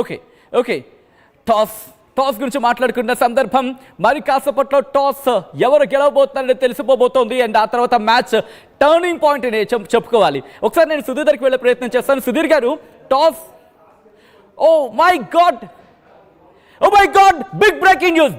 Okay okay toss toss గురించి మాట్లాడుకున్న సందర్భం మరి కాసేపట్లో టాస్ ఎవరు గెలవబోతున్నారని తెలిసిపోబోతోంది అండ్ ఆ తర్వాత మ్యాచ్ టర్నింగ్ పాయింట్ అని చెప్పుకోవాలి. ఒకసారి నేను సుధీర్ దగ్గరికి వెళ్ళే ప్రయత్నం చేస్తాను. సుధీర్ గారు, toss, oh my god, oh my god, big breaking news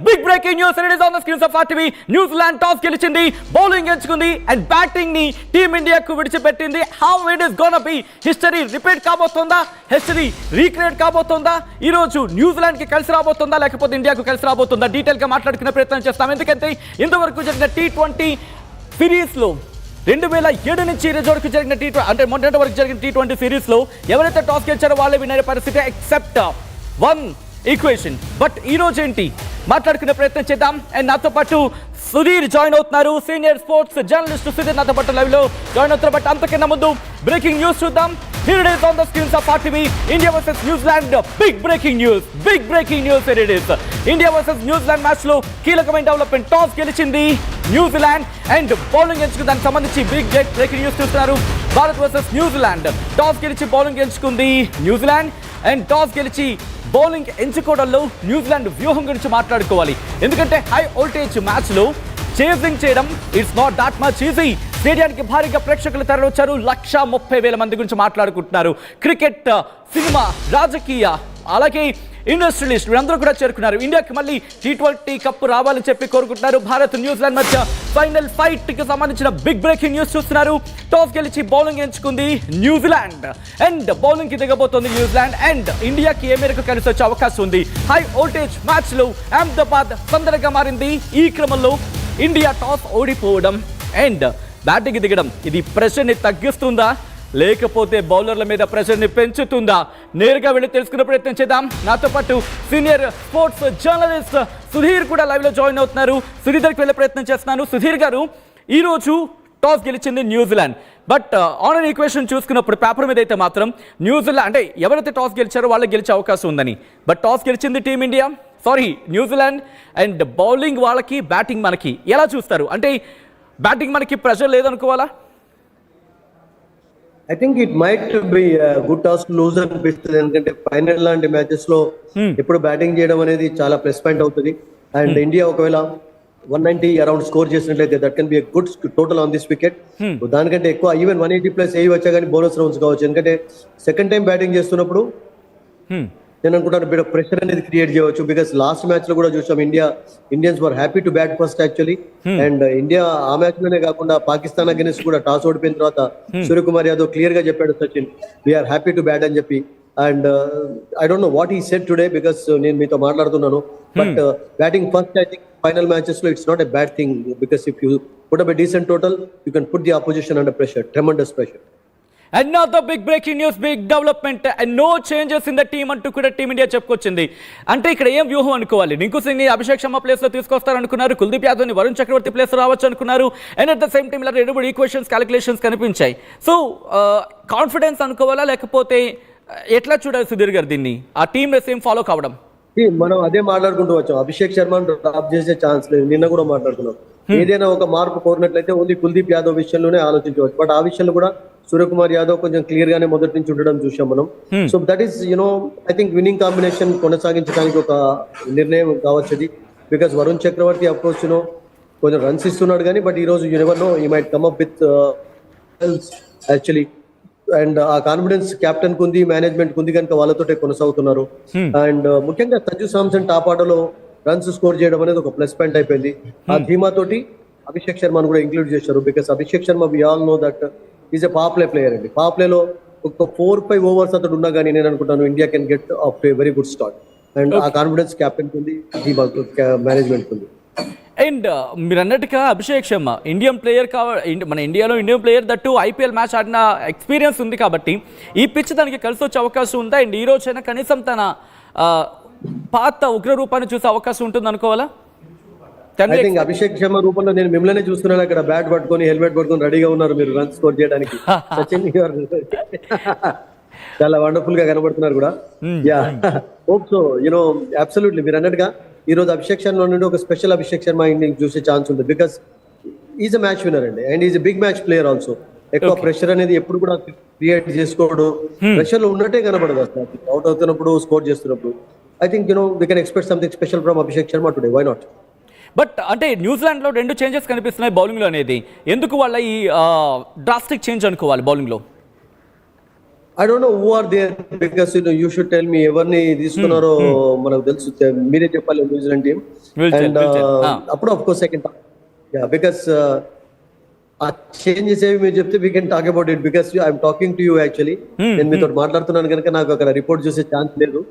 and it is on the screens of RTV. New Zealand toss గెలిచింది, బౌలింగ్ ఎంచుకుంది అండ్ బ్యాటింగ్ ని టీమ్ ఇండియాకు విడిచిపెట్టింది. How it is gonna be? History repeat కాబోతోందా? History recreate కాబోతోందా? ఈ రోజు New Zealand కి కలిసి రాబోతుందా లేకపోతే ఇండియాకు కలిసి రాబోతుందా? డీటెయిల్ గా మాట్లాడుకునే ప్రయత్నం చేస్తాం. ఎందుకంటే ఇంతవరకు జరిగిన T20 సిరీస్ లో 2007 నుంచి ఈ రోజు వరకు జరిగిన అంటే మొన్నటి వరకు జరిగిన T20 సిరీస్ లో ఎవరైతే టాస్ గెలిచారో వాళ్ళే విన్ అయ్యే పరిస్థితి, ఎక్సెప్ట్ వన్ ఈక్వేషన్. బట్ ఈ రోజు ఏంటి మాట్లాడుకునే ప్రయత్నం చేద్దాం. అండ్ నాతో పాటు సుధీర్ జాయిన్ అవుతున్నారు, సీనియర్ స్పోర్ట్స్ జర్నలిస్ట్ సుధీర్ నాతో పాటు లైవ్ లో జాయిన్ అవుతున్నారు. బట్ అంతకన్నా ముందు బ్రేకింగ్ న్యూస్ చూద్దాం. Here it is on the screens of RTV. India versus New Zealand. Big breaking news here it is. India versus New Zealand match లో కీలకమైన development. Toss గెలిచింది న్యూజిలాండ్ అండ్ బౌలింగ్ ఎంచుకుంది. దానికి సంబంధించి big breaking news చూస్తున్నారు. Bharat versus New Zealand. Toss గెలిచి bowling ఎంచుకుంది New Zealand and toss గెలిచి బౌలింగ్ ఎంచుకోవడంలో న్యూజిలాండ్ వ్యూహం గురించి మాట్లాడుకోవాలి. ఎందుకంటే హై వోల్టేజ్ మ్యాచ్ లో చేసింగ్ చేయడం it's not that much easy. స్టేడియానికి భారీగా ప్రేక్షకులు తరలివచ్చారు. 130,000 మంది గురించి మాట్లాడుకుంటున్నారు. క్రికెట్, సినిమా, రాజకీయ, అలాగే ఇండస్ట్రియలిస్ట్ వీరందరూ కూడా చేరుకున్నారు. ఇండియాకి మళ్ళీ T20 కప్ రావాలని చెప్పి కోరుకుంటున్నారు. భారత్ న్యూజిలాండ్ మధ్య ఫైనల్ ఫైట్ కి సంబంధించిన బిగ్ బ్రేకింగ్ న్యూస్ చూస్తున్నారు. టాస్ గెలిచి బౌలింగ్ ఎంచుకుంది న్యూజిలాండ్ అండ్ బౌలింగ్ కి దిగబోతోంది న్యూజిలాండ్ అండ్ ఇండియాకి ఏ మేరకు కలిసి వచ్చే అవకాశం ఉంది. హై వోల్టేజ్ మ్యాచ్ లో అహ్మదాబాద్ సందడిగా మారింది. ఈ క్రమంలో ఇండియా టాస్ ఓడిపోవడం అండ్ బ్యాటింగ్ దిగడం ఇది ప్రెషర్ ని తగ్గిస్తుందా లేకపోతే బౌలర్ల మీద ప్రెషర్ ని పెంచుతుందా? నేరుగా వెళ్ళి తెలుసుకునే ప్రయత్నం చేద్దాం. నాతో పాటు సీనియర్ స్పోర్ట్స్ జర్నలిస్ట్ సుధీర్ కూడా లైవ్ లో జాయిన్ అవుతున్నారు. సుధీర్ దగ్గరికి వెళ్ళే ప్రయత్నం చేస్తున్నాను. సుధీర్ గారు, ఈ రోజు టాస్ గెలిచింది New Zealand. But on an equation చూసుకున్నప్పుడు పేపర్ మీద అయితే మాత్రం న్యూజిలాండ్ అంటే ఎవరైతే టాస్ గెలిచారో వాళ్ళకి గెలిచే అవకాశం ఉందని. బట్ టాస్ గెలిచింది టీమిండియా, న్యూజిలాండ్ అండ్ బౌలింగ్ వాళ్ళకి, బ్యాటింగ్ మనకి. ఎలా చూస్తారు? అంటే బ్యాటింగ్ మనకి ప్రెషర్ లేదనుకోవాలా? I think it might be good toss lose అనిపిస్తుంది. ఎందుకంటే ఫైనల్ లాంటి మ్యాచెస్ లో ఎప్పుడు బ్యాటింగ్ చేయడం అనేది చాలా ప్లస్ పాయింట్ అవుతుంది. అండ్ ఇండియా ఒకవేళ 190 అరౌండ్ స్కోర్ చేసినట్లయితే that can be good total on this wicket. దానికంటే ఎక్కువ ఈవెన్ 180+ ఏ వచ్చా కానీ బోనస్ రౌండ్స్ కావచ్చు. ఎందుకంటే సెకండ్ టైం బ్యాటింగ్ చేస్తున్నప్పుడు నేను అనుకుంటాను బిట్ ఆఫ్ ప్రెషర్ అనేది క్రియేట్ చేయవచ్చు. బికాస్ లాస్ట్ మ్యాచ్ లో కూడా చూసాం Indians were happy to bat first actually. And India ఆ మ్యాచ్ లోనే కాకుండా పాకిస్తాన్ అగెన్స్ట్ కూడా టాస్ ఓడిపోయిన తర్వాత సూర్యకుమార్ యాదవ్ క్లియర్ గా చెప్పాడు, Sachin we are happy to bat అని చెప్పి. And I don't know what he said today because నేను మీతో మాట్లాడుతున్నాను. But batting first I think final matches లో it's not a bad thing because if you put up a decent total you can put the opposition under pressure, tremendous pressure. Another big breaking news, big development and no changes in the team అంటూ కూడా team India చెప్పుకొచ్చింది. అంటే ఇక్కడ ఏం వ్యూహం అనుకోవాలి? రింకు సింగ్ ని Abhishek Sharma place లో తీసుకొస్తారు అనుకున్నారు, కుల్దీప్ యాదవ్ ని వరుణ్ చక్రవర్తి ప్లేస్ లో రావచ్చు అనుకున్నారు. And at the same time ఇలా 2 ఈక్వేషన్స్ క్యాలిక్యులేషన్స్ కనిపించాయి. సో కాన్ఫిడెన్స్ అనుకోవాలా లేకపోతే ఎట్లా చూడాలి సుధీర్ గారు దీన్ని? ఆ టీమ్ సేమ్ ఫాలో కావడం మనం అదే మాట్లాడుకుంటూ వచ్చాం. అభిషేక్ శర్మను డ్రాప్ చేసే ఛాన్స్ లేదు. నిన్న కూడా మాట్లాడుకున్నాం. ఏదైనా ఒక మార్పు కోరినట్లయితే ఓన్లీ కుల్దీప్ యాదవ్ విషయంలోనే ఆలోచించవచ్చు. బట్ ఆ విషయంలో కూడా సూర్యకుమార్ యాదవ్ కొంచెం క్లియర్ గానే మొదటి నుంచి ఉండడం చూసాం మనం. So that is I think winning combination కొనసాగించడానికి ఒక నిర్ణయం కావచ్చు అది. Because Varun Chakravarthy of course కొంచెం రన్స్ ఇస్తున్నాడు కానీ బట్ ఈ రోజు you never know he might come up with actually. And ఆ కాన్ఫిడెన్స్ కెప్టెన్ కుంది, మేనేజ్మెంట్ కుంది కనుక వాళ్ళతోటే కొనసాగుతున్నారు. అండ్ ముఖ్యంగా సంజు సామ్సన్ టాప్ ఆర్డర్లో రన్స్ స్కోర్ చేయడం అనేది ఒక ప్లస్ పాయింట్ అయిపోయింది. ఆ ధీమాతోటి అభిషేక్ శర్మను కూడా ఇంక్లూడ్ చేశారు. Because Abhishek Sharma we all know that is a power play player అండి. పవర్ ప్లేలో ఒక 4-5 ఓవర్స్ అతడు ఉన్నా కానీ నేను అనుకుంటాను India can get up to very good start. And ఆ కాన్ఫిడెన్స్ కెప్టెన్ కుంది, మేనేజ్మెంట్ కుంది. అండ్ మీరు అన్నట్టుగా అభిషేక్ శర్మ ఇండియన్ ప్లేయర్ మన ఇండియాలో Indian player that IPL match ఆడిన ఎక్స్పీరియన్స్ ఉంది కాబట్టి ఈ పిచ్ దానికి కలిసి వచ్చే అవకాశం ఉందా? అండ్ ఈ రోజైనా కనీసం తన పాత ఉగ్ర రూపాన్ని చూసే అవకాశం ఉంటుంది అనుకోవాలా? ఐ థింక్ అభిషేక్ శర్మ రూపంలో నేను మిమ్మల్ని చూస్తున్నాను. అక్కడ బ్యాట్ పట్టుకొని హెల్మెట్ పట్టుకొని రెడీగా ఉన్నారు మీరు రన్ స్కోర్ చేయడానికి. సచిన్ చాలా వండర్ఫుల్ గా కనబడుతున్నారు కూడా. యా హోప్ సో అబ్సల్యూట్లీ మీరు అన్నట్టుగా ఈ రోజు అభిషేక్ శర్మ నుండి ఒక స్పెషల్ అభిషేక్ శర్మ ఇండియన్ చూసే ఛాన్స్ ఉంది. Because is a match winner అండి and is a big match player also. ఎక్కువ ప్రెషర్ అనేది ఎప్పుడు కూడా క్రియేట్ చేసుకోవడం, ప్రెషర్ లో ఉన్నట్టే కనబడదు అసలు. అవుట్ అవుతున్నప్పుడు, స్కోర్ చేస్తున్నప్పుడు. I think we can expect something special from Abhishek Sharma today. Why not? But అంటే న్యూజిలాండ్లో 2 చేంజెస్ కనిపిస్తున్నాయి బౌలింగ్లో అనేది. ఎందుకు వాళ్ళ ఈ డ్రాస్టిక్ చేంజ్ అనుకోవాలి బౌలింగ్లో? I don't know who are there because you should tell me ఎవరిని తీసుకున్నారో మనకు తెలుసు. మీరే చెప్పాలి న్యూజిలాండ్ టీమ్. అండ్ అప్పుడు ఆఫ్ కోర్స్ సెకండ్ బికాస్ ఆ చేంజెస్ ఏవి మీరు చెప్తే we can talk about it because I'm talking to you actually. నేను మీతో మాట్లాడుతున్నాను కనుక నాకు అక్కడ రిపోర్ట్ చూసే ఛాన్స్ లేదు.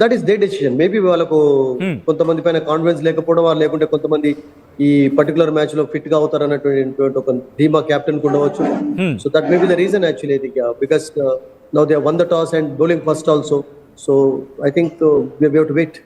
That is they decision. Maybe వాళ్ళకు కొంతమంది పైన కాన్ఫిడెన్స్ లేకపోవడం, లేకుంటే కొంతమంది ఈ పర్టికులర్ మ్యాచ్ లో ఫిట్ గా అవుతారు అన్నటువంటి ఒక ధీమా కెప్టెన్ కు ఉండవచ్చు. So that may be the reason actually. I think because now they won the toss and bowling first also. So I think we have to wait.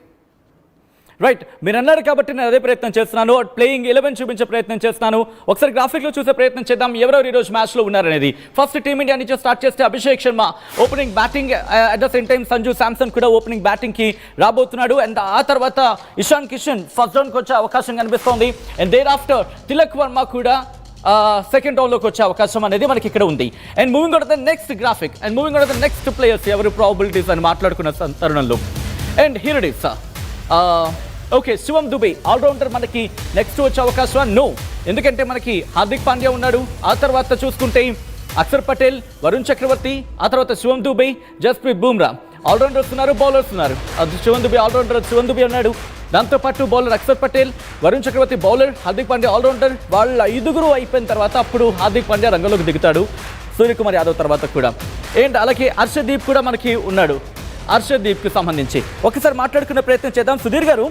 Right, మీరు అన్నారు కాబట్టి నేను అదే ప్రయత్నం చేస్తున్నాను. ప్లేయింగ్ 11 చూపించే ప్రయత్నం చేస్తున్నాను. ఒకసారి గ్రాఫిక్లో చూసే ప్రయత్నం చేద్దాం ఎవరెవరు ఈరోజు మ్యాచ్లో ఉన్నారనేది. ఫస్ట్ టీమిండియా నుంచి స్టార్ట్ చేస్తే Abhishek Sharma opening batting, at the same time Sanju Samson కూడా ఓపెనింగ్ బ్యాటింగ్కి రాబోతున్నాడు. అండ్ ఆ తర్వాత ఇషాన్ కిషన్ ఫస్ట్ డౌన్కి వచ్చే అవకాశం కనిపిస్తోంది. And thereafter Tilak Varma కూడా సెకండ్ రౌండ్లోకి వచ్చే అవకాశం అనేది మనకి ఇక్కడ ఉంది. And moving on the next graphic and moving on the next players ఎవరు ప్రాబిలిటీస్ అని మాట్లాడుకున్న తరుణంలో. And here it is okay, Shivam Dube allrounder మనకి నెక్స్ట్ వచ్చే అవకాశం నో, ఎందుకంటే మనకి హార్దిక్ పాండ్యా ఉన్నాడు. ఆ తర్వాత చూసుకుంటే అక్షర్ పటేల్, వరుణ్ చక్రవర్తి, ఆ తర్వాత శివం దుబే, జస్ప్రీత్ బుమ్రా ఆల్రౌండర్స్ ఉన్నారు, బౌలర్స్ ఉన్నారు. అది శివం దుబే ఆల్రౌండర్, శివం దుబే ఉన్నాడు. దాంతోపాటు బౌలర్ అక్షర్ పటేల్, వరుణ్ చక్రవర్తి బౌలర్, హార్దిక్ పాండ్యా ఆల్రౌండర్. వాళ్ళ 5 అయిపోయిన తర్వాత అప్పుడు హార్దిక్ పాండ్యా రంగంలోకి దిగుతాడు, సూర్యకుమార్ యాదవ్ తర్వాత కూడా. అండ్ అలాగే హర్షదీప్ కూడా మనకి ఉన్నాడు. హర్షదీప్కి సంబంధించి ఒకసారి మాట్లాడుకునే ప్రయత్నం చేద్దాం. సుధీర్ గారు,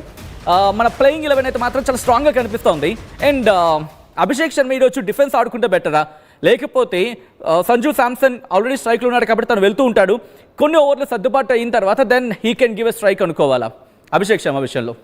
మన ప్లేయింగ్ 11 అయితే మాత్రం చాలా స్ట్రాంగ్గా కనిపిస్తోంది. అండ్ అభిషేక్ శర్మ ఈరోజు డిఫెన్స్ ఆడుకుంటే బెటరా, లేకపోతే సంజు శాంసన్ ఆల్రెడీ స్ట్రైక్లో ఉన్నాడు కాబట్టి తను వెళ్తూ ఉంటాడు, కొన్ని ఓవర్లు సర్దుబాటు అయిన తర్వాత then he can give a strike అనుకోవాలా అభిషేక్ శర్మ విషయంలో?